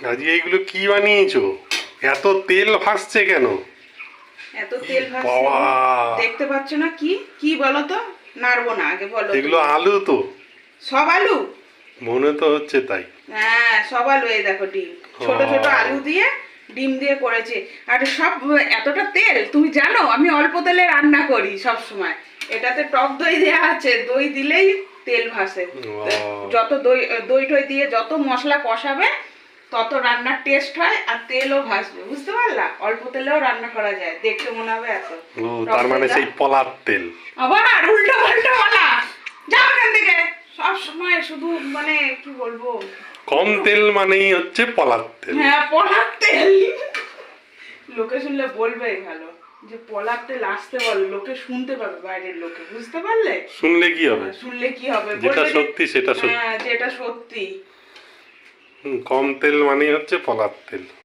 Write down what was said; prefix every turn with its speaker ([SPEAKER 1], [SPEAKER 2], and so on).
[SPEAKER 1] আজকে এইগুলো কি বানিয়েছো? এত তেল ভাসছে কেন?
[SPEAKER 2] এত তেল ভাসছে
[SPEAKER 1] বাবা!
[SPEAKER 2] দেখতে পাচ্ছ না? কি কি বলো তো? নাড়বো না, আগে বলো।
[SPEAKER 1] এগুলো আলু তো?
[SPEAKER 2] সব আলু?
[SPEAKER 1] মনে তো হচ্ছে তাই।
[SPEAKER 2] হ্যাঁ, সব আলু। এই দেখো ডিম, ছোট ছোট আলু দিয়ে ডিম দিয়ে করেছে। আর সব এতটা তেল, তুমি জানো আমি অল্প তেলে রান্না করি সব সময়। এটাতে টক দই দেওয়া আছে, দই দিলেই তেল ভাসে। যত দই দই টই দিয়ে যত মশলা কষাবে তত রান্নার টেস্ট হয় আর তেলও ভাসবে, বুঝতে পারলা? অল্প তেলেও রান্না করা যায়, দেখতে মনে হবে এত।
[SPEAKER 1] ও, তার মানে সেই পলার তেল।
[SPEAKER 2] আবার উল্টো পাল্টা বলা, যাও এখান থেকে। সব সময় শুধু মানে কি বলবো,
[SPEAKER 1] কম তেল মানেই হচ্ছে পলার তেল।
[SPEAKER 2] হ্যাঁ পলার তেল। লোকে শুনলে বলবে ভালো যে পলার তেল আসতে বলে, লোকে শুনতে পাবে, বাইরের লোকে, বুঝতে পারলে?
[SPEAKER 1] শুনলে কি হবে?
[SPEAKER 2] শুনলে কি হবে?
[SPEAKER 1] যেটা
[SPEAKER 2] বলবে যে,
[SPEAKER 1] সত্যি সেটা সত্যি।
[SPEAKER 2] হ্যাঁ যেটা সত্যি।
[SPEAKER 1] কম তেল মানেই হচ্ছে পলার তেল।